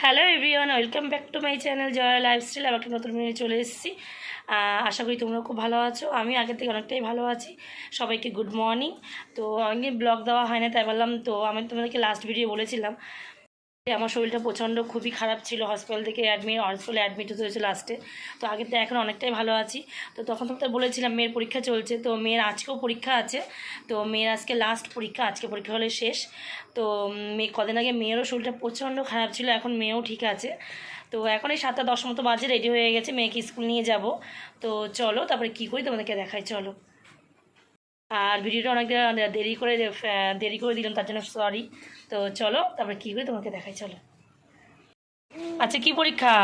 Hello everyone, welcome back to my channel Joya lifestyle. আবার একটা নতুন ভিডিও চলে এসেছি। আশা করি তোমরা খুব ভালো আছো। আমি আগের থেকে অনেকটাই ভালো আছি। সবাইকে গুড মর্নিং। তো অনেকদিন ব্লগ দেওয়া হয় না, তাই বললাম। তো আমি তোমাদেরকে লাস্ট ভিডিও বলেছিলাম আমার শরীরটা প্রচণ্ড খুবই খারাপ ছিল, হসপিটালে অ্যাডমিট হতে হয়েছে লাস্টে। তো আগের থেকে এখন অনেকটাই ভালো আছি। তো তখন তো বলেছিলাম মেয়ের পরীক্ষা চলছে, তো মেয়ের আজকেও পরীক্ষা আছে। তো মেয়ের আজকে লাস্ট পরীক্ষা, আজকে পরীক্ষা হলে শেষ। তো মেয়ে কদিন আগে মেয়েরও শরীরটা প্রচণ্ড খারাপ ছিল, এখন মেয়েও ঠিক আছে। তো এখন এই 7:10 মতো বাজে, রেডি হয়ে গেছে, মেয়েকে স্কুল নিয়ে যাব। তো চলো তারপরে কী করি তোমাদেরকে দেখাই, চলো। আর ভিডিওটা অনেকটা দেরি করে দিলাম, তার জন্য সরি। তো চলো তারপরে কী করি তোমাকে দেখাই, চলো। আচ্ছা, কি পরীক্ষা?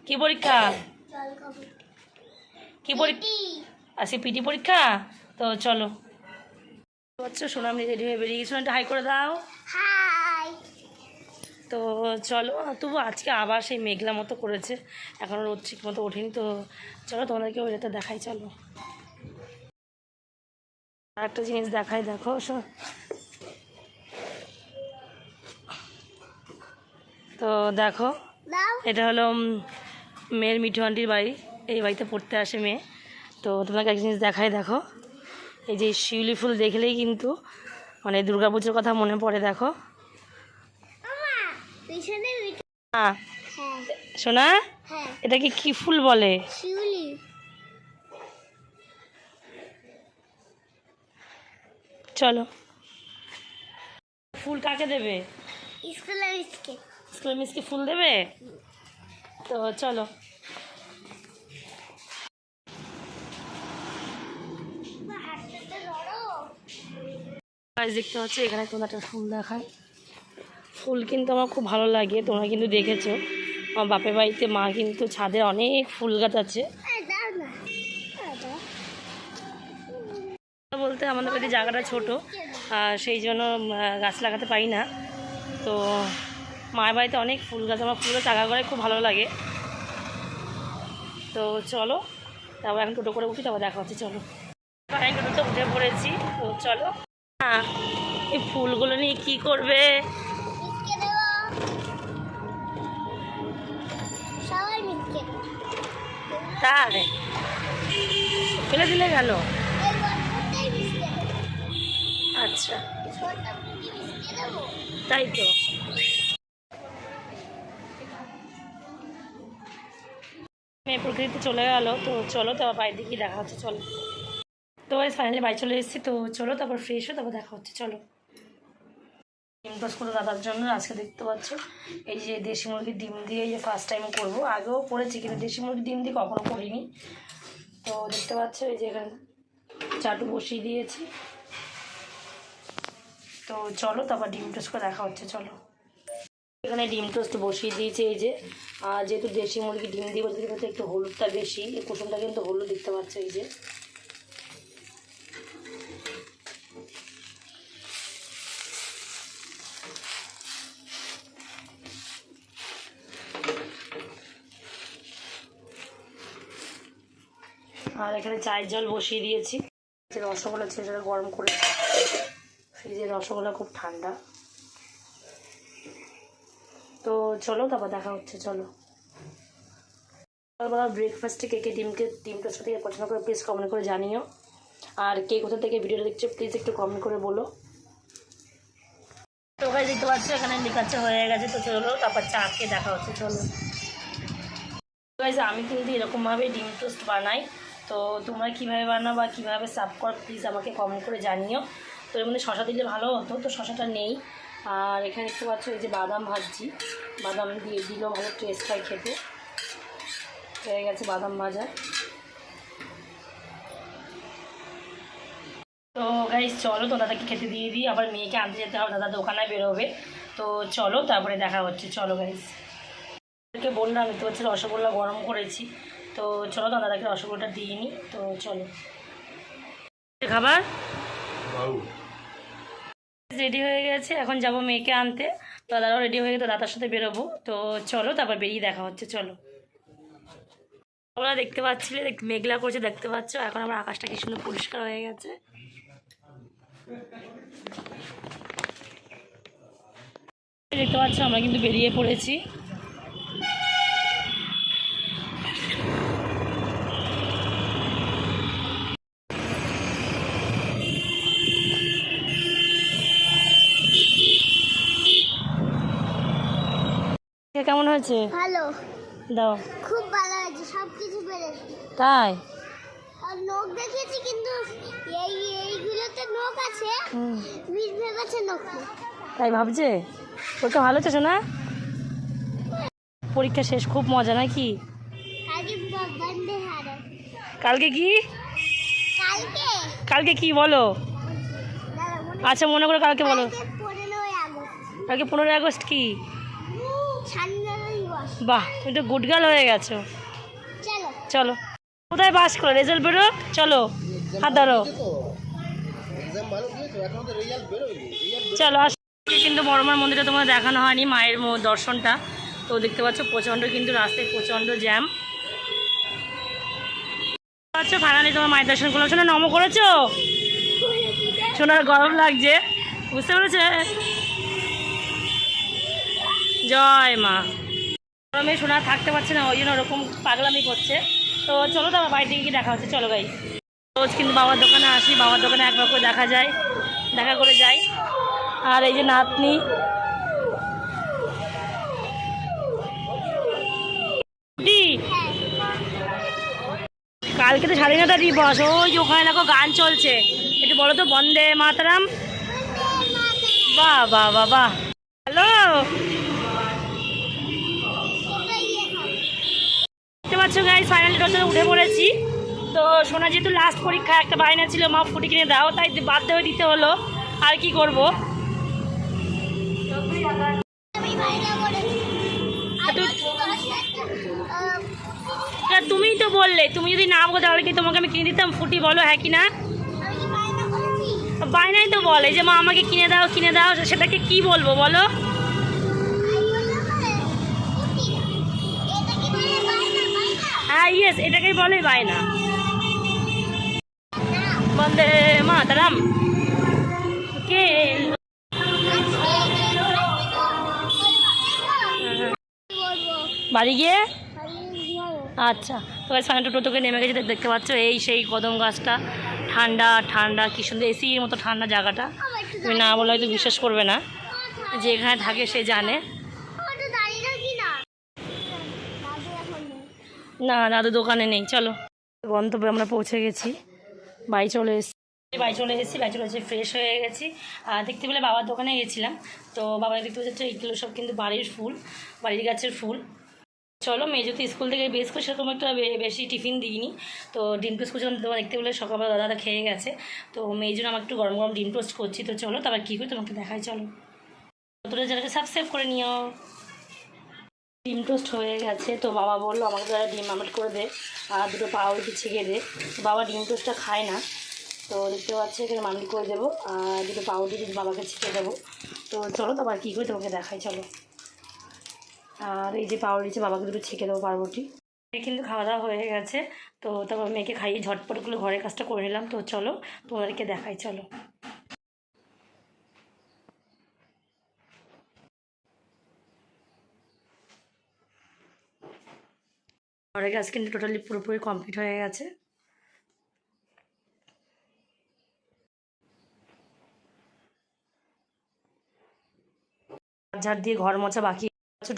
কি পরীক্ষা? কি পরীক্ষা? আজকে পিটি পরীক্ষা। তো চলো। আচ্ছা, সোনামনি রেডি হয়ে বেরিয়ে গেছো, একটা হাই করে দাও। হাই। তো চলো, তবু আজকে আবার সেই মেঘলা মতো করেছে, এখনও রোদ ঠিক মতো ওঠেনি। তো চলো তোমাদেরকে ওইটা দেখাই, চলো। আর একটা জিনিস দেখাই, দেখো। তো দেখো, এটা হলো মেয়ের মিঠু আন্টির বাড়ি। এই বাড়িতে পড়তে আসে মেয়ে। তো তোমাকে এক জিনিস দেখাই, দেখো। এই যে শিউলি ফুল দেখলেই কিন্তু মানে দুর্গাপুজোর কথা মনে পড়ে, দেখো। হ্যাঁ সোনা, এটাকে কি ফুল বলে? শিউলি। চলো, ফুল কাকে দেবে? স্কুলের মিসকে ফুল দেবে। তো চলো। দেখতে পাচ্ছ, এখানে কোনো একটা ফুল দেখায়। ফুল কিন্তু আমার খুব ভালো লাগে, তোমরা কিন্তু দেখেছো আমার বাপের বাড়িতে মা কিন্তু ছাদে অনেক ফুল গাছ আছে। বলতে আমাদের বাড়িতে জায়গাটা ছোট, সেই জন্য গাছ লাগাতে পারি না। তো মায়ের বাড়িতে অনেক ফুল গাছ, আমার ফুল গাছ আগা করে খুব ভালো লাগে। তো চলো, তারপর এখন টোটো করে উঠি, তারপর দেখা হচ্ছে, চলো। আমি টোটোতে উঠে পড়েছি। তো চলো। হ্যাঁ, এই ফুলগুলো নিয়ে কী করবে? তাই ফেলে দিলে গেল? আচ্ছা, তাই তো। মেয়ে প্রকৃতিতে চলে গেল। তো চলো, তারপর বাইরের দিকে দেখা হচ্ছে, চলো। তো ফাইনালি বাড়ি চলে এসেছি। তো চলো তারপর ফ্রেশ হয়ে তারপর দেখা হচ্ছে, চলো। ডিম টোস্ট করে দাদার জন্য আজকে দেখতে পাচ্ছ এই যে দেশি মুরগির ডিম দিয়ে, এই যে ফার্স্ট টাইম করবো। আগেও করেছি কিন্তু দেশি মুরগির ডিম দিয়ে কখনো করিনি। তো দেখতে পাচ্ছ এই যে এখানে চাটু বসিয়ে দিয়েছি। তো চলো তারপর ডিম টোস্ট করে দেখা হচ্ছে, চলো। এখানে ডিম টোস্ট বসিয়ে দিয়েছি। এই যে যেহেতু দেশি মুরগি ডিম দিয়ে বলতে পারছি, একটু হলুদটা বেশি, এই কুসুমটা কিন্তু হলুদ দেখতে পাচ্ছ। এই যে আর এখানে চায়ের জল বসিয়ে দিয়েছি। যে রসগোল্লা ছিল সেটা গরম করে, ফ্রিজের রসগোল্লা খুব ঠান্ডা। তো চলো তারপর দেখা হচ্ছে, চলো। সকালবেলা ব্রেকফাস্টে ডিম টোস্ট থেকে পছন্দ করে প্লিজ কমেন্ট করে জানিও। আর কে কোথা থেকে ভিডিওটা দেখছো প্লিজ একটু কমেন্ট করে বলো। তো ভাই দেখতে পাচ্ছ এখানে লিখাচ্ছে হয়ে গেছে। তো চলো তারপর চা খেয়ে দেখা হচ্ছে, চলো। গাইজ, আমি কিন্তু এরকমভাবে ডিম টোস্ট বানাই। তো তোমরা কীভাবে বানাও বা কীভাবে সার্ভ করো প্লিজ আমাকে কমেন্ট করে জানিও। তো এর মধ্যে শশা দিলে ভালো হতো, তো শশাটা নেই। আর এখানে দেখতে পাচ্ছ এই যে বাদাম ভাজছি, বাদাম দিয়ে দিলেও ভালো টেস্ট হয় খেতে। হয়ে গেছে বাদাম ভাজা। তো গাইজ চলো, তো দাদাকে খেতে দিয়ে দিই, আবার মেয়েকে আনতে যেতে হবে, দাদা দোকানে বেরোবে। তো চলো তারপরে দেখা হচ্ছে, চলো গাইজ। বললাম দেখতে পাচ্ছি রসগোল্লা গরম করেছি। তো চলো দাদাকে রসগোল্লাটা দিয়ে নিই। তো চলো, খাবার রেডি হয়ে গেছে, এখন যাব মেয়েকে আনতে। তো দাদাও রেডি হয়ে গেছে, দাদার সাথে বেরোবো। তো চলো তারপর বেরিয়ে দেখা হচ্ছে, চলো। তোমরা দেখতে পাচ্ছিলে মেঘলা করছে, দেখতে পাচ্ছ। এখন আমার আকাশটা কি সুন্দর পরিষ্কার হয়ে গেছে। দেখতে পাচ্ছ আমরা কিন্তু বেরিয়ে পড়েছি। কেমন হয়েছে? ভালো, দাও। খুব ভালো হয়েছে, সবকিছু পেরেছি। তাই? আর নখ দেখিয়েছি, কিন্তু এইগুলোতে নখ আছে, বিষ ভেবেছে নখ নেই। তাই ভাবছে? পরীক্ষা ভালো হচ্ছে না? পরীক্ষা শেষ, খুব মজা নাকি? কালকে বন্ধে হারে। কালকে কি? কালকে কালকে কি বলো? দাঁড়া, মনে আচ্ছা মনে করো, কালকে বলো। কালকে 15ই আগস্ট, কালকে 15ই আগস্ট কি? স্বাধীনতা দিবস। বাহ, তুমি তো গুড গার্ল হয়ে গেছো। চলো চলো, কোথায় পাস করো? রেজাল্ট বেরো, চলো হাত ধরো। চলো আস। কিন্তু বড়মার মন্দিরটা তোমার দেখানো হয়নি, মায়ের দর্শনটা। তো দেখতে পাচ্ছ প্রচণ্ড কিন্তু রাস্তায় প্রচণ্ড জ্যাম। আচ্ছা ফাইনালি তোমার মায়ের দর্শন করলাম। শোনা নম করেছো? শোনার গরম লাগছে, বুঝতে পেরেছে? জয় মা। গরমে শোনা থাকতে পারছে না, ওই জন্য ওরকম পাগলামি করছে। তো চলো তো আমার বাড়ি থেকে গিয়ে দেখা হচ্ছে। চলো গাই। রোজ কিন্তু বাবার দোকানে আসি, বাবার দোকানে একবার করে দেখা যায়, দেখা করে যাই। আর এই যে নাতনি, কালকে তো স্বাধীনতা দিবস, ওই যে ওখানে দেখো গান চলছে, একটু বলো তো বন্দে মাতরম। বাহ বাহ বাহ বাহ, হ্যালো। দেখতে পাচ্ছ গাইস, ফাইনালি টোটালে উঠে পড়েছি। তো শোনা যেহেতু লাস্ট পরীক্ষা, একটা বায়না ছিল মা ফুটি কিনে দাও, তাই বাধ্য হয়ে দিতে হলো। আর কি করব? আমি বাইরে করেছি। তুমিই তো বললে, তুমি যদি না বলো তাহলে কি তোমাকে আমি কিনে দিতাম ফুটি, বলো হ্যাঁ কি না? আমি কি বাইরে করেছি? বায়নাই তো বলে যে মা আমাকে কিনে দাও কিনে দাও, সেটাকে কি বলবো বলো? হ্যাঁ ইয়েস, এটাকেই বলে বায়না। বন্দে মাতরম কে বাড়ি গিয়ে। আচ্ছা, তো ফাইনাল টোটোকে নেমে গেছে, দেখতে পাচ্ছ এই সেই কদম গাছটা, ঠান্ডা ঠান্ডা, কি সুন্দর এসির মতো ঠান্ডা জায়গাটা। তুমি না বলে হয়তো বিশ্বাস করবে না, যে এখানে থাকে সে জানে। না দাদু দোকানে নেই। চলো, গন্তব্যে আমরা পৌঁছে গেছি, বাড়ি চলে এসেছি ফ্রেশ হয়ে গেছি। দেখতে পেলে বাবার দোকানে গেছিলাম, তো বাবা দেখতে পাচ্ছে এইগুলো সব কিন্তু বাড়ির ফুল, বাড়ির গাছের ফুল। চলো, মেয়ে যেহেতু স্কুল থেকে বেশ করে সেরকম একটা বেশি টিফিন দিইনি, তো ডিম টোস্ট করছি। তোমার দেখতে পেলে সকালবেলা দাদা খেয়ে গেছে, তো মেয়ের জন্য আমার একটু গরম গরম ডিম টোস্ট করছি। তো চলো তারপর কী করি তোমাকে দেখাই। চলো, তোরা যারা সাবস্ক্রাইব করে নিও। ডিম টোস্ট হয়ে গেছে, তো বাবা বললো আমাকে যারা ডিম আমলেট করে দে আর দুটো পাউরুটি ছেঁকে দে। বাবা ডিম টোস্টটা খায় না, তো দেখতে পাচ্ছি এখানে মামলি করে দেবো আর দুটো পাউরুটি বাবাকে ছেঁকে দেবো। তো চলো তারপর কী করে তোমাকে দেখাই। চলো, আর এই যে পাউরুটি বাবাকে দুটো ছেঁকে দেবো পাউরুটি। কিন্তু খাওয়া দাওয়া হয়ে গেছে, তো তারপর মেয়েকে খাইয়ে ঝটপট করে ঘরের কাজটা করে নিলাম। তো চলো তোমাদেরকে দেখাই। চলো, ঘরের কাজ কিন্তু টোটালি পুরোপুরি কমপ্লিট হয়ে গেছে। ঝাড় দিয়ে ঘর মোছা বাকি।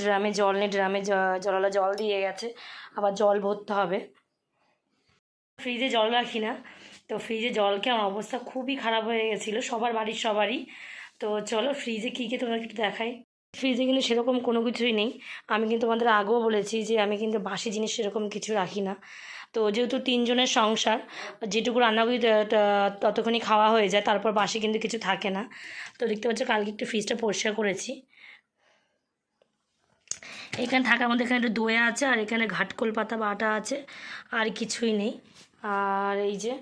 ড্রামে জল নেই, ড্রামে জলালা জল দিয়ে গেছে, আবার জল ভরতে হবে। ফ্রিজে জল রাখি না, তো ফ্রিজে জলকে আমার অবস্থা খুবই খারাপ হয়ে গেছিলো, সবারই। তো চলো ফ্রিজে কী কী তোমাকে একটু দেখাই। ফ্রিজে কিন্তু সেরকম কোনো কিছুই নেই। আমি কিন্তু তোমাদের আগেও বলেছি যে আমি কিন্তু বাসি জিনিস সেরকম কিছু রাখি না। তো যেহেতু 3 জনের সংসার, যেটুকু রান্না করি ততক্ষণই খাওয়া হয়ে যায়, তারপর বাসি কিন্তু কিছু থাকে না। তো দেখতে পাচ্ছ কালকে একটু ফ্রিজটা পরিষ্কার করেছি। এখানে থাকার মধ্যে এখানে একটু দই আছে, আর এখানে ঘাটকোল পাতা বাটা আছে, আর কিছুই নেই। আর এই যে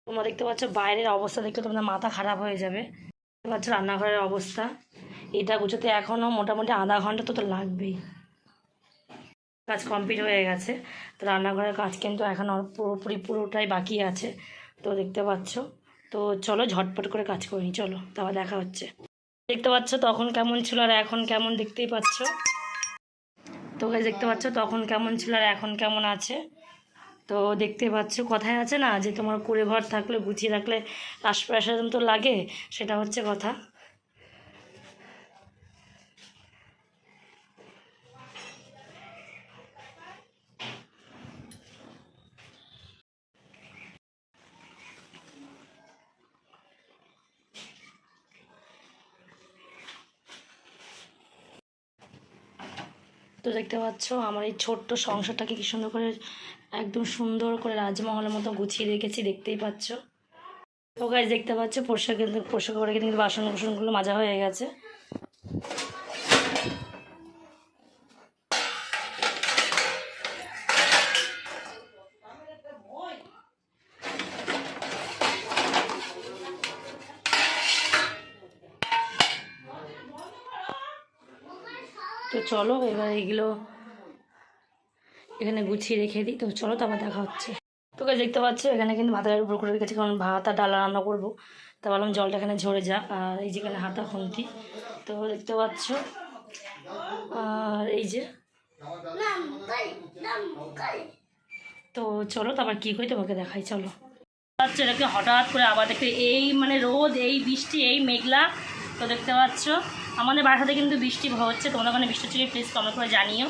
তোমরা দেখতে পাচ্ছ বাইরের অবস্থা দেখলে তোমাদের মাথা খারাপ হয়ে যাবে। দেখতে পাচ্ছ রান্নাঘরের অবস্থা, এটা গুছোতে এখনও মোটামুটি আধা ঘন্টা তো লাগবেই। কাজ কমপ্লিট হয়ে গেছে, তো রান্নাঘরের কাজ কিন্তু এখনও পুরোটাই বাকি আছে। তো দেখতে পাচ্ছ, তো চলো ঝটপট করে কাজ করিনি। চলো তারপর দেখা হচ্ছে। দেখতে পাচ্ছ তখন কেমন ছিল আর এখন কেমন, দেখতেই পাচ্ছ। তো গাইস দেখতে পাচ্ছ তখন কেমন ছিল আর এখন কেমন আছে। তো দেখতে পাচ্ছ কথায় আছে না যে তোমার কুড়ে ঘর থাকলে গুছিয়ে রাখলে রাজপ্রাসাদ তো লাগে, সেটা হচ্ছে কথা। তো দেখতে পাচ্ছ আমার এই ছোট্ট সংসারটাকে কি সুন্দর করে একদম সুন্দর করে রাজমহলের মতো গুছিয়ে রেখেছি, দেখতেই পাচ্ছ। তো গাইস দেখতে পাচ্ছ পোশাক করে কিন্তু বাসন কুসনগুলো মাজা হয়ে গেছে। তো চলো এবার এগুলো এখানে গুছিয়ে রেখে দিই। তো চলো তারপর দেখা হচ্ছে। তো গাইস দেখতে পাচ্ছ এখানে কিন্তু ভাতের উপর করে রেখেছি, কারণ ভাত আর ডালা রান্না করবো। তা ভাবলাম জলটা এখানে ঝরে যাক। আর এই যেখানে হাতা খুন্তি তো দেখতে পাচ্ছ, আর এই যে। তো চলো তারপর কী করি তোমাকে দেখাই, চলো। পাচ্ছ এটাকে হঠাৎ করে আবার দেখতে এই মানে রোদ, এই বৃষ্টি, এই মেঘলা। তো দেখতে পাচ্ছ আমাদের বাসাতে কিন্তু বৃষ্টি হচ্ছে, তোমরা ওখানে বৃষ্টি হচ্ছে প্লিজ কমেন্ট করে জানিও।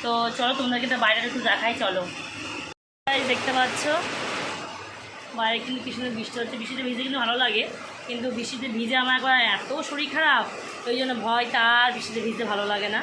তো চলো তোমাদেরকে তো বাইরেটা একটু দেখাই, চলো। দেখতে পাচ্ছ বাইরে কিন্তু কি সুন্দর বৃষ্টি হচ্ছে। বৃষ্টিতে ভিজে কিন্তু ভালো লাগে, কিন্তু বৃষ্টিতে ভিজে আমার একবার এত শরীর খারাপ, ওই জন্য ভয়, তার বৃষ্টিতে ভিজতে ভালো লাগে না।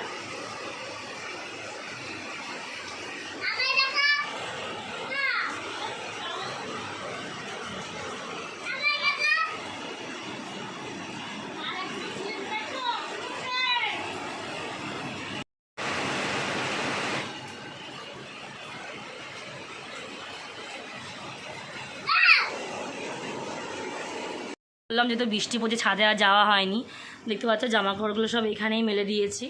বললাম যেহেতু বৃষ্টি পড়ছে ছাদে আর যাওয়া হয়নি। দেখতে পাচ্ছ জামা কাপড়গুলো সব এখানেই মেলে দিয়েছি।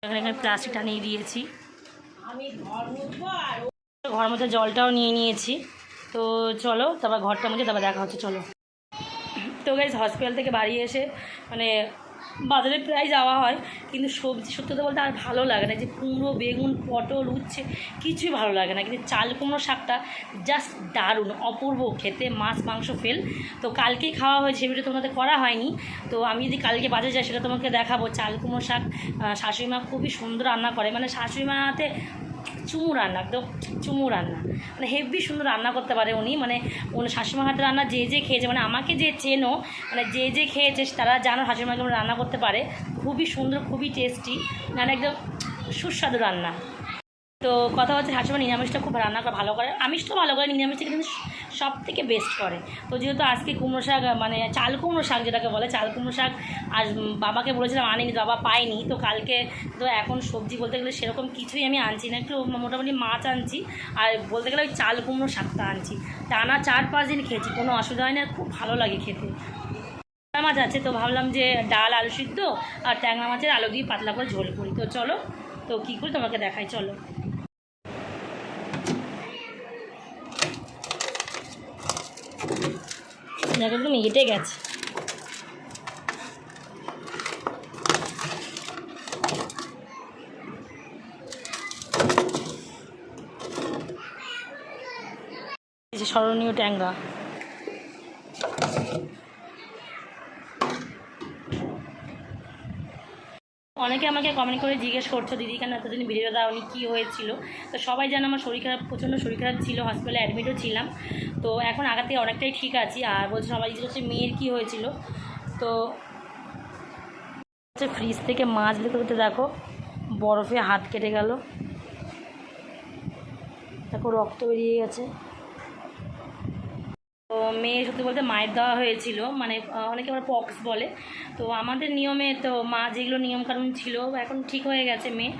এখানে প্লাস্টিক টানিয়ে দিয়েছি। ঘর মধ্যে জলটাও নিয়ে নিয়েছি। তো চলো তারপর ঘরটার মধ্যে তারপর দেখা হচ্ছে, চলো। তো গাইস হসপিটাল থেকে বাড়ি এসে মানে বাজারে প্রায় যাওয়া হয়, কিন্তু সবজি সত্যি কথা বলতে আর ভালো লাগে না। যে কুমড়ো, বেগুন, পটল, উচ্ছে কিছুই ভালো লাগে না, কিন্তু চাল কুমড়ো শাকটা জাস্ট দারুণ, অপূর্ব খেতে, মাছ মাংস ফেল। তো কালকেই খাওয়া হয়েছে, সেটা তোমাদের করা হয়নি। তো আমি যদি কালকে বাজারে যাই সেটা তোমাকে দেখাবো। চাল কুমড়ো শাক শাশুড়ি মা খুবই সুন্দর রান্না করে, মানে শাশুড়ি মা হাতে চুমু রান্না, একদম চুমু রান্না, মানে হেভি সুন্দর রান্না করতে পারে উনি। মানে উনি শাশুড়িমার হাতে রান্না যে যে খেয়েছে, মানে আমাকে যে চেনো, মানে যে যে খেয়েছে তারা জানো শাশুড়িমা কেমন রান্না করতে পারে। খুবই সুন্দর, খুবই টেস্টি, মানে একদম সুস্বাদু রান্না। তো কথা হচ্ছে শাশুড়িমা নিরামিষটা খুব রান্না করে, ভালো করে, আমিষটাও ভালো করে, নিরামিষটা কিন্তু সব থেকে বেস্ট করে। তো যেহেতু আজকে কুমড়ো শাক, মানে চাল কুমড়ো শাক যেটাকে বলে, চাল কুমড়ো শাক আর বাবাকে বলেছিলাম আনিনি, বাবা পাইনি। তো কালকে তো এখন সবজি বলতে গেলে সেরকম কিছুই আমি আনছি না, একটু মোটামুটি মাছ আনছি, আর বলতে গেলে ওই চাল কুমড়ো শাকটা আনছি। টানা 4-5 দিন খেয়েছি, কোনো অসুবিধা হয় না, খুব ভালো লাগে খেতে। মাছ আছে তো ভাবলাম যে ডাল, আলু সিদ্ধ আর ট্যাংরা মাছের আলু দিয়ে পাতলা করে ঝোল করি। তো চলো তো কী করি তোমাকে দেখাই, চলো। দেখো একদম এঁটে গেছে। স্মরণীয় ট্যাংরা। অনেকে আমাকে কমেন্ট করে জিজ্ঞেস করছো দিদি কেন এতদিন ভিডিও দাওনি, কী হয়েছিল। তো সবাই জানে আমার শরীর খারাপ, প্রচণ্ড শরীর খারাপ ছিল, হসপিটালে অ্যাডমিটও ছিলাম। তো এখন আগের থেকে অনেকটাই ঠিক আছি। আর বলছে সবাই জিজ্ঞেস করছে মেয়ের কী হয়েছিল। তো ফ্রিজ থেকে মাছ বের করতে দেখো বরফে হাত কেটে গেল, দেখো রক্ত বেরিয়ে গেছে। তো মেয়ে সত্যি বলতে মায়ের দেওয়া হয়েছিল, মানে অনেকে আবার পক্স বলে। তো আমাদের নিয়মে তো মা যেগুলো নিয়মকানুন ছিল এখন ঠিক হয়ে গেছে। মেয়ে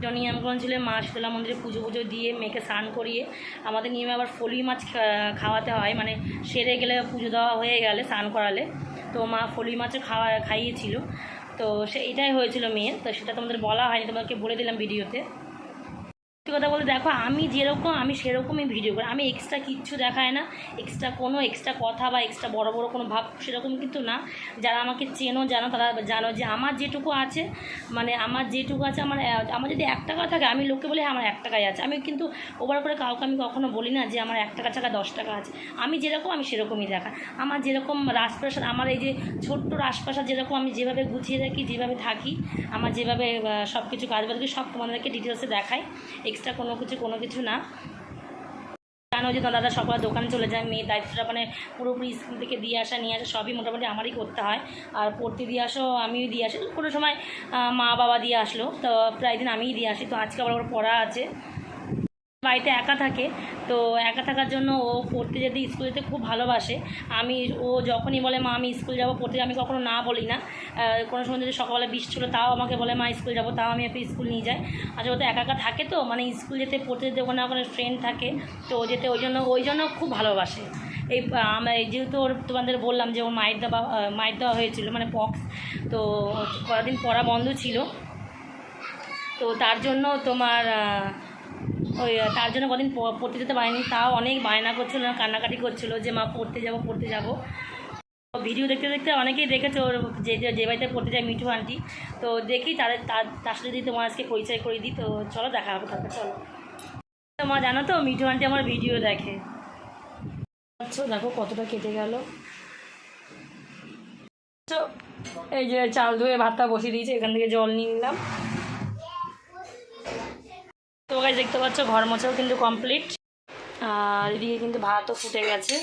যে নিয়মকানুন ছিল, মা শীতলা মন্দিরে পুজো দিয়ে মেয়েকে স্নান করিয়ে, আমাদের নিয়মে আবার ফলি মাছ খাওয়াতে হয়, মানে সেরে গেলে পুজো দেওয়া হয়ে গেলে স্নান করালে। তো মা ফলি মাছও খাইয়েছিল। তো এটাই হয়েছিল মেয়ের। তো সেটা তোমাদের বলা হয়নি, তোমাদেরকে বলে দিলাম ভিডিওতে। কথা বলে দেখো, আমি যেরকম আমি সেরকমই ভিডিও করি, আমি এক্সট্রা কিচ্ছু দেখাই না, এক্সট্রা কথা বা এক্সট্রা বড় বড় কোনো ভাব সেরকম কিন্তু না। যারা আমাকে চেনো জানো, তারা জানো যে আমার যেটুকু আছে, মানে আমার যেটুকু আছে, আমার যদি 1 টাকা থাকে আমি লোককে বলি হ্যাঁ আমার 1 টাকাই আছে। আমি কিন্তু ওভার করে কাউকে আমি কখনো বলি না যে আমার 1 টাকা ছাড়া 10 টাকা আছে। আমি যেরকম আমি সেরকমই দেখা। আমার যেরকম রাজপ্রাসাদ, আমার এই যে ছোট্ট রাজপ্রাসাদ যেরকম আমি যেভাবে গুছিয়ে রাখি, যেভাবে থাকি, আমার যেভাবে সব কিছু কাজবাজ করি, সব তোমাদেরকে ডিটেলসে দেখাই, এক্সট্রা কোনো কিছু না। জানো যে দাদা সকালে দোকানে চলে যায়, মেয়ের দায়িত্বটা মানে পুরোপুরি স্কুল থেকে দিয়ে আসা নিয়ে আসা সবই মোটামুটি আমারই করতে হয়। আর পড়তে দিয়ে আসো আমিও দিয়ে আসি, কোনো সময় মা বাবা দিয়ে আসলো, তো প্রায় দিন আমিই দিয়ে আসি। তো আজকে আবার পড়া আছে, বাড়িতে একা থাকে, তো একা থাকার জন্য ও পড়তে যেতে স্কুল যেতে খুব ভালোবাসে। ও যখনই বলে মা আমি স্কুল যাবো পড়তে, আমি কখনো না বলি না। কোনো সময় যদি সকালবেলা বৃষ্টি ছিল তাও আমাকে বলে মা স্কুল যাবো, তাও আমি একটু স্কুল নিয়ে যাই। আচ্ছা, ও তো একা একা থাকে, তো মানে স্কুল যেতে পড়তে যেতে ওখানে ফ্রেন্ড থাকে, তো ও যেতে ওই জন্য খুব ভালোবাসে। যেহেতু ওর তোমাদের বললাম যে ওর মায়ের দেওয়া হয়েছিল, মানে পক্স, তো কয়েকদিন পড়া বন্ধ ছিল, তো তার জন্য তার জন্য কদিন পড়তে যেতে পারিনি। তাও অনেক বায়না করছিলো, কান্নাকাটি করছিলো যে মা পড়তে যাবো। ভিডিও দেখতে দেখতে অনেকেই দেখেছে ওর যে বাড়িতে পড়তে যায় মিঠু আন্টি, তো দেখি তার সাথে যদি তোমার আজকে পরিচয় করে দিই, তো চলো দেখা হবে তারপর। চলো, তোমার জানো তো মিঠু আন্টি আমার ভিডিও দেখে। আচ্ছা দেখো কতটা কেটে গেল। এই যে চাল ধুয়ে ভাতটা বসিয়ে দিয়েছি, এখান থেকে জল নিয়ে নিলাম। তো গাইস দেখতে পাচ্ছ ঘর মোছাও কিন্তু কমপ্লিট, আর এদিকে কিন্তু ভাতও ফুটে গেছে।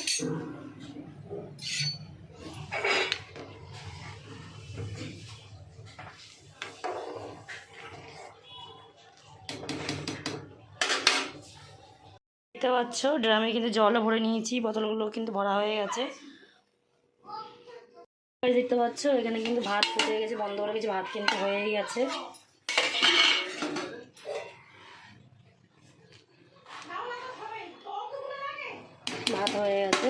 দেখতে পাচ্ছ ড্রামে কিন্তু জলও ভরে নিয়েছি, বোতলগুলো কিন্তু ভরা হয়ে গেছে। দেখতে পাচ্ছ এখানে কিন্তু ভাত ফুটে গেছে, বন্ধ করে গেছে, ভাত কিন্তু হয়ে গেছে। ভাত হয়ে গেছে।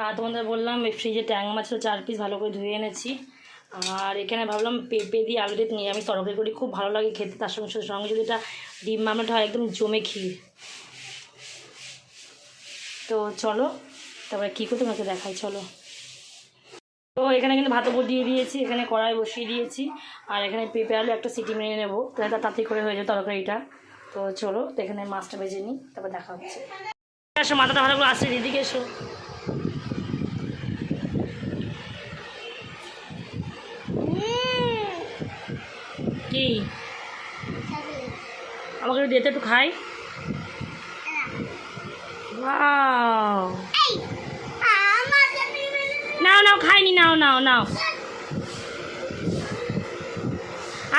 আর তোমাদের বললাম এই ফ্রিজে ট্যাং মাছ 4 পিস ভালো করে ধুয়ে এনেছি। আর এখানে ভাবলাম পেঁপে দিয়ে আলু দিয়ে নিরামিষ তরকারি করি, খুব ভালো লাগে খেতে। তার সঙ্গে যদি এটা ডিম মামলাটা হয় একদম জমে ক্ষীর। তো চলো তারপরে কী করে তোমাকে দেখাই, চলো। তো এখানে কিন্তু ভাতও দিয়ে দিয়েছি, এখানে কড়াই বসিয়ে দিয়েছি, আর এখানে পেঁপে আলু একটা সিটি মেরে নেবো, তাহলে তাড়াতাড়ি করে হয়ে যায় তরকারিটা। তো চলো, তো এখানে মাছটা ভেজে নিই, তারপর দেখা হচ্ছে। এসো, মাথাটা ভালো করে আসছে, দিদিকে এসো। কি আমাকে একটু দিতে, একটু খাই। নাও খাইনি, নাও।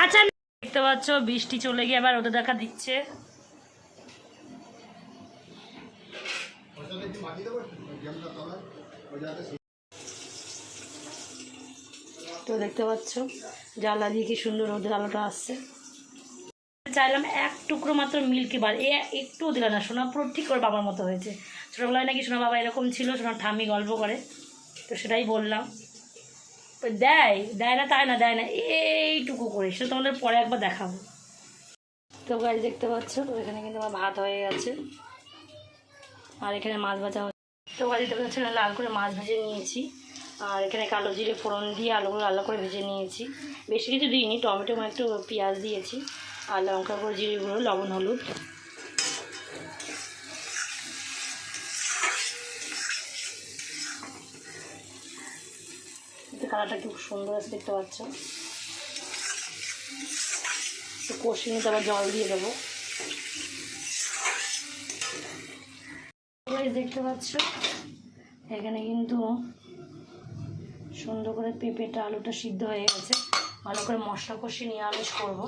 আচ্ছা, দেখতে পাচ্ছ বৃষ্টি চলে গিয়ে আবার রোদে দেখা দিচ্ছে। তো দেখতে পাচ্ছ জানলা দিয়ে কি সুন্দর রোদের আলোটা আসছে। চাইলাম 1 টুকরো মাত্র মিল্কি বার, একটুও দিল না। সোনা পুরো ঠিক করে বাবার মতো হয়েছে। ছোটোবেলায় নাকি সোনা বাবা এরকম ছিল, সোনার ঠাম্মি গল্প করে, তো সেটাই বললাম। তো দেয় না তাই না, দেয় না এইটুকু করে, সেটা তোমাদের পরে একবার দেখাবো। তো গাছ দেখতে পাচ্ছ এখানে কিন্তু আমার ভাত হয়ে গেছে, আর এখানে মাছ ভাজা হচ্ছে। তো গাছ দেখতে পাচ্ছ লাল করে মাছ ভেজে নিয়েছি, আর এখানে কালো জিরে ফোড়ন দিয়ে আলুগুলো লাল করে ভেজে নিয়েছি। বেশি কিছু দিইনি, টমেটো একটু পেঁয়াজ দিয়েছি, আর লঙ্কা গুঁড়ো, জিরে গুঁড়ো, লবণ, হলুদ। কালারটা খুব সুন্দর আছে দেখতে পাচ্ছ। তো কষিয়ে নিতে আবার জল দিয়ে দেবো। দেখতে পাচ্ছ এখানে কিন্তু সুন্দর করে পেঁপেটা আলুটা সিদ্ধ হয়ে গেছে। ভালো করে মশলা কষিয়ে নিরামিষ করবো।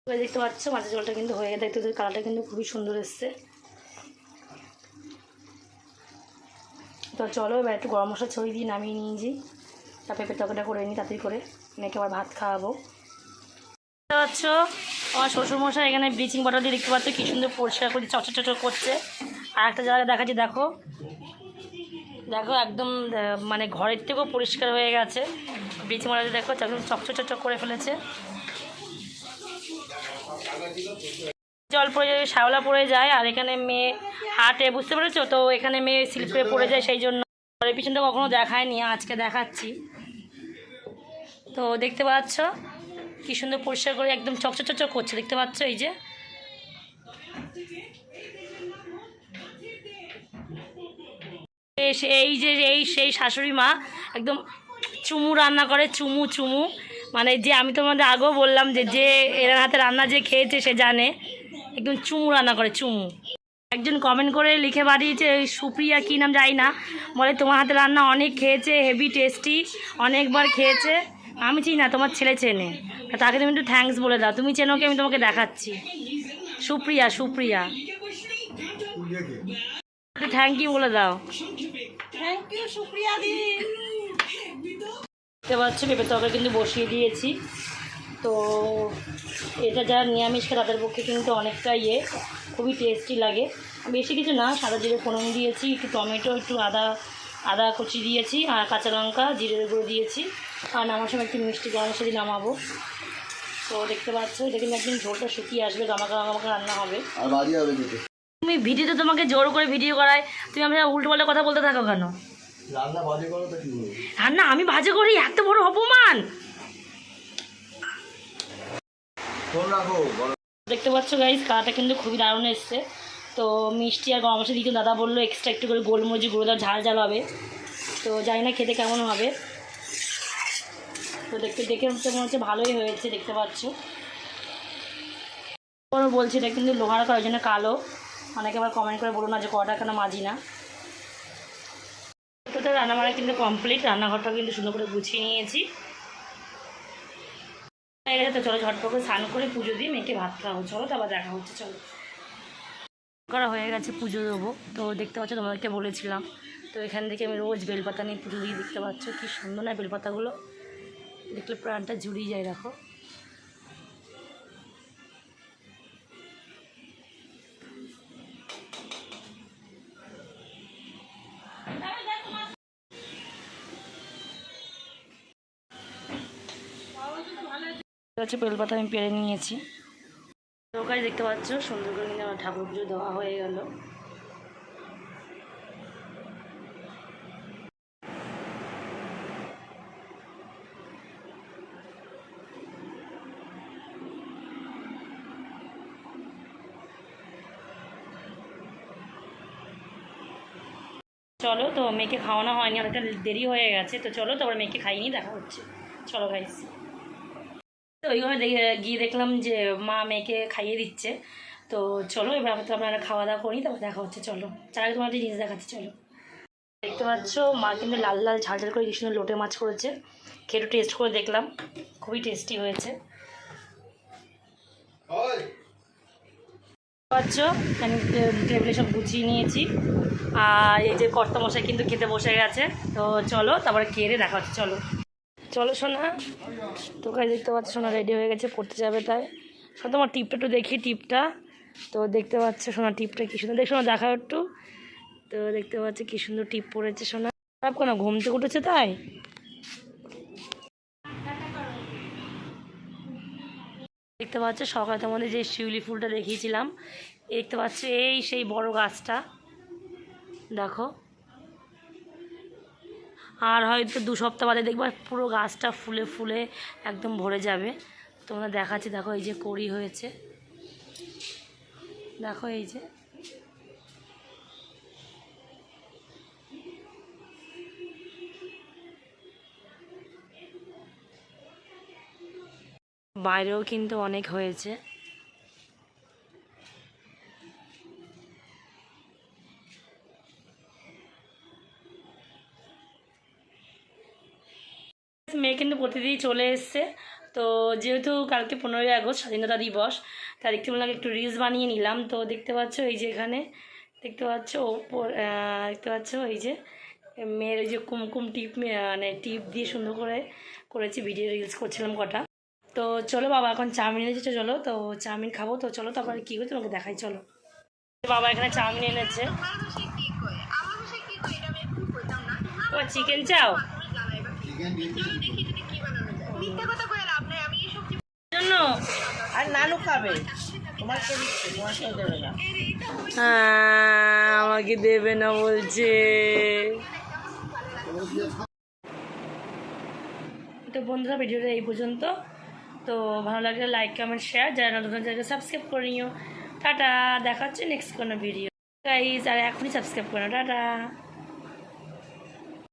দেখতে পাচ্ছ মাছের ঝোলটা কিন্তু হয়ে গেছে, দেখতে কালারটা কিন্তু খুবই সুন্দর এসছে। তো চলো এবার একটু গরম মশলা ছড়িয়ে দিয়ে নামিয়ে নিয়েছি, তা পেঁপের তরকারিটা করে নিই তাড়াতাড়ি করে, মেয়েকে আবার ভাত খাওয়াবো। দেখতে পাচ্ছ আমার শ্বশুরমশাই এখানে ব্লিচিং পাউডার দিয়ে দেখতে পাচ্ছ কি সুন্দর পরিষ্কার করে চট করছে। আর একটা জায়গায় দেখাচ্ছি, দেখো দেখো একদম মানে ঘরের থেকেও পরিষ্কার হয়ে গেছে। ব্লিচিং পাউডার দেখো একদম চকচক করে ফেলেছে। জল পড়ে যায়, শ্যাওলা পড়ে যায়, আর এখানে মেয়ে হাটে, বুঝতে পেরেছো তো, এখানে মেয়ে স্লিপে পড়ে যায়, সেই জন্য ঘরের পিছনটা কখনো দেখায়নি, আজকে দেখাচ্ছি। তো দেখতে পাচ্ছ কি সুন্দর পরিষ্কার করে একদম চকচক করছে, দেখতে পাচ্ছ এই যে। সেই শাশুড়ি মা একদম চুমু রান্না করে, চুমু মানে যে আমি তোমাদের আগেও বললাম যে এর হাতে রান্না যে খেয়েছে সে জানে, একদম চুমু রান্না করে, চুমু। একজন কমেন্ট করে লিখে পাঠিয়েছে, ওই সুপ্রিয়া কী নাম জানি না, বলে তোমার হাতে রান্না অনেক খেয়েছে, হেভি টেস্টি, অনেকবার খেয়েছে। আমি চিনি না, তোমার ছেলে চেনে, তাকে তুমি একটু থ্যাঙ্কস বলে দাও, তুমি চেনো কি আমি তোমাকে দেখাচ্ছি। সুপ্রিয়া থ্যাংক ইউ বলে দাও। থ্যাংক ইউ সুপ্রিয়া দি। দেখতে পাচ্ছ পেঁপে তরকারি কিন্তু বসিয়ে দিয়েছি। তো এটা যারা নিরামিষ খায় তাদের পক্ষে কিন্তু অনেকটা খুবই টেস্টি লাগে। বেশি কিছু না, সাদা জিরে ফোড়ন দিয়েছি, একটু টমেটো, একটু আদা কুচি দিয়েছি, আর কাঁচা লঙ্কা জিরের গুঁড়ো দিয়েছি, আর নামার সময় একটু মিষ্টি গরম মশলা দিয়ে নামাবো। তো দেখতে পাচ্ছ এটা কিন্তু একদিন ঝোলটা শুকিয়ে আসবে, গামাকা রান্না হবে। তুমি ভিডিওতে তোমাকে জোর করে ভিডিও করায়, তুমি আমি উল্টো পাল্টা কথা বলতে থাকো কেন? রান্না আমি ভাজে করি, এত বড় অপমান। দেখতে পাচ্ছ গাইস, কালারটা কিন্তু খুবই দারুণ এসছে। তো মিষ্টি আর গরম মশলা দিতে দাদা বললো এক্সট্রা একটু করে গোলমরিচ গুঁড়ো দাও, ঝাল হবে। তো জানি না খেতে কেমন হবে। তো দেখে মনে হচ্ছে ভালোই হয়েছে, দেখতে পাচ্ছ। বলছি এটা কিন্তু লোহার করার জন্য কালো, অনেকে আবার কমেন্ট করে বলো না যে কটা কেন মাজি না। তো রান্নাবাড়া কিন্তু কমপ্লিট, রান্নাঘরটা কিন্তু সুন্দর করে গুছিয়ে নিয়েছি। তো চলো ঝটপট করে স্নান করে পুজো দিয়ে মেয়েকে ভাত খাওয়াবো, চলো তারপর দেখা হচ্ছে। চলো করা হয়ে গেছে, পুজো দেবো। তো দেখতে পাচ্ছ তোমাদেরকে বলেছিলাম, তো এখান থেকে আমি রোজ বেলপাতা নিয়ে পুজো দিয়ে, দেখতে পাচ্ছ কি সুন্দর না বেলপাতাগুলো, দেখলে প্রাণটা জুড়িয়ে যায়। দেখো বেলপাতা আমি পেরে নিয়েছি। তরকারি দেখতে পাচ্ছ সুন্দর করে কিন্তু আমার ঠাকুর পুজো দেওয়া হয়ে গেল। চলো, তো মেয়েকে খাওয়ানো হয়নি, অনেকটা দেরি হয়ে গেছে। তো চলো তারপর মেয়েকে খাইয়ে নিয়ে দেখা হচ্ছে। চলো গাইস। তো ওইভাবে গিয়ে দেখলাম যে মা মেয়েকে খাইয়ে দিচ্ছে। তো চলো এবার তো আমরা খাওয়া দাওয়া করি, তারপর দেখা হচ্ছে। চলো চার আগে তোমার একটা জিনিস দেখাচ্ছি। চলো দেখতে পাচ্ছ মা কিন্তু লাল ঝাল করে কি সুন্দর লোটে মাছ করেছে। খেয়ে একটু টেস্ট করে দেখলাম, খুবই টেস্টি হয়েছে। পাচ্ছ আমি টেবিলে সব গুছিয়ে নিয়েছি, আর এই যে কর্তামশাই কিন্তু খেতে বসে গেছে। তো চলো তারপরে খেয়ে দেখা হচ্ছে। চলো শোনা, তো কাজ দেখতে পাচ্ছ সোনা রেডি হয়ে গেছে, পড়তে যাবে। তাই শোনো তোমার টিপটা একটু দেখি, টিপটা তো দেখতে পাচ্ছ সোনা, টিপটা কি সুন্দর, দেখ শোনা দেখাও একটু। তো দেখতে পাচ্ছ কি সুন্দর টিপ পড়েছে সোনা। খারাপ কেন, ঘুম থেকে উঠেছে তাই? দেখতে পাচ্ছ সকালে তোমাদের যে শিউলি ফুলটা দেখিয়েছিলাম, দেখতে পাচ্ছ এই সেই বড় গাছটা, দেখো। আর হয়তো 2 সপ্তাহ বাদে দেখবা পুরো গাছটা ফুলে একদম ভরে যাবে। তোমরা দেখাচ্ছি, দেখো এই যে কড়ি হয়েছে, দেখো এই যে। বাইরেও কিন্তু অনেক হয়েছে। মেয়ে কিন্তু প্রতিদিনই চলে এসছে। তো যেহেতু কালকে 15ই আগস্ট স্বাধীনতা দিবস, তাই দেখতে পেলাম একটু রিলস বানিয়ে নিলাম। তো দেখতে পাচ্ছ এই যে এখানে দেখতে পাচ্ছ ওপর, দেখতে পাচ্ছ এই যে মেয়ের ওই যে কুমকুম টিপ, মানে টিপ দিয়ে সুন্দর করে করেছি, ভিডিও রিলস করছিলাম কটা। তো চলো বাবা এখন চাউমিন এনেছে, চলো তো চাউমিন খাবো। তো চলো তারপরে কী করে তোমাকে দেখাই। চলো বাবা এখানে চাউমিন এনেছে। আবার চিকেন চাও জন্য আর নানু খাবে তোমার কে দিচ্ছে তোমার কেউ দেবে না আমাকে দেবে না বলছে। তো বন্ধুরা ভিডিওটা এই পর্যন্ত। তো ভালো লাগলে লাইক কমেন্ট শেয়ার, যারা নতুন জায়গায় সাবস্ক্রাইব করে নিও। টাটা, দেখা হচ্ছে নেক্সট কোনো ভিডিও গাইজ, আর এখনই সাবস্ক্রাইব করো। টাটা।